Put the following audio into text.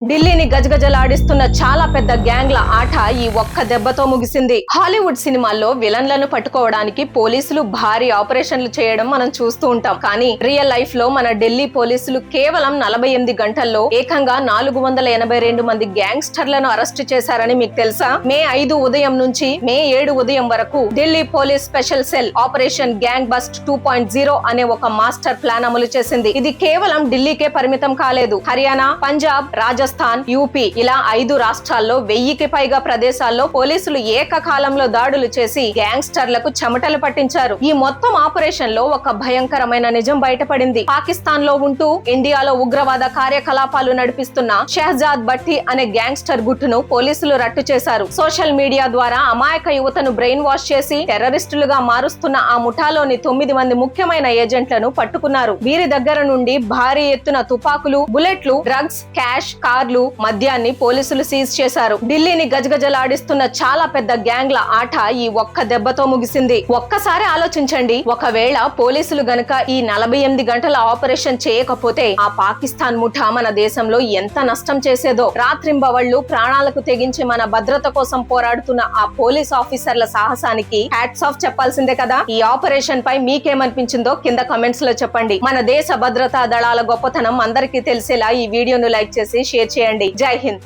ఢిల్లీని గజగజలాడిస్తున్న చాలా పెద్ద గ్యాంగ్ల ఆట ఈ ఒక్క దెబ్బతో ముగిసింది. హాలీవుడ్ సినిమాల్లో విలన్లను పట్టుకోవడానికి పోలీసులు భారీ ఆపరేషన్లు చేయడం మనం చూస్తూ ఉంటాం. కానీ రియల్ లైఫ్ లో మన ఢిల్లీ పోలీసులు కేవలం 48 గంటల్లో ఏకంగా 482 మంది గ్యాంగ్స్టర్లను అరెస్టు చేశారని మీకు తెలుసా? మే 5 ఉదయం నుంచి మే 7 ఉదయం వరకు Delhi police special cell operation gang bust 2.0 అనే ఒక మాస్టర్ ప్లాన్ అమలు చేసింది. ఇది కేవలం ఢిల్లీకే పరిమితం కాలేదు. హర్యానా, పంజాబ్, రాజస్థాన్, యూపీ ఇలా 5 రాష్ట్రాల్లో 1000కి పైగా ప్రదేశాల్లో పోలీసులు ఏకకాలంలో దాడులు చేసి గ్యాంగ్స్టర్లకు చెమటలు పట్టించారు. ఈ మొత్తం ఆపరేషన్ లో ఒక భయంకరమైన నిజం బయటపడింది. పాకిస్తాన్ లో ఉంటూ ఇండియాలో ఉగ్రవాద కార్యకలాపాలు నడిపిస్తున్న షెహజాద్ భట్టి అనే గ్యాంగ్స్టర్ గుట్టును పోలీసులు రట్టు చేశారు. సోషల్ మీడియా ద్వారా అమాయక యువతను బ్రెయిన్ వాష్ చేసి టెర్రరిస్టులుగా మారుస్తున్న ఆ ముఠాలోని 9 మంది ముఖ్యమైన ఏజెంట్లను పట్టుకున్నారు. వీరి దగ్గర నుండి భారీ ఎత్తున తుపాకులు, బుల్లెట్లు, డ్రగ్స్, క్యాష్, కార్లు, మద్యాన్ని పోలీసులు సీజ్ చేశారు. ఢిల్లీని గజగజలాడిస్తున్న చాలా పెద్ద గ్యాంగ్ల ఆట ఈ ఒక్క దెబ్బతో ముగిసింది. ఒక్కసారి ఆలోచించండి, ఒకవేళ పోలీసులు గనక ఈ 48 గంటల ఆపరేషన్ చేయకపోతే ఆ పాకిస్తాన్ ముఠా మన దేశంలో ఎంత నష్టం చేసేదో. రాత్రింబవళ్లు ప్రాణాలకు తెగించి మన భద్రత కోసం పోరాడుతున్న ఆ పోలీస్ ఆఫీసర్ల సాహసానికి హ్యాట్స్ ఆఫ్ చెప్పాల్సిందే కదా. ఈ ఆపరేషన్ పై మీకేమనిపించిందో కింద కమెంట్స్ లో చెప్పండి. మన దేశ భద్రతా దళాల గొప్పతనం అందరికీ తెలిసేలా ఈ వీడియోను లైక్ చేసి షేర్ చేయండి. జై హింద్.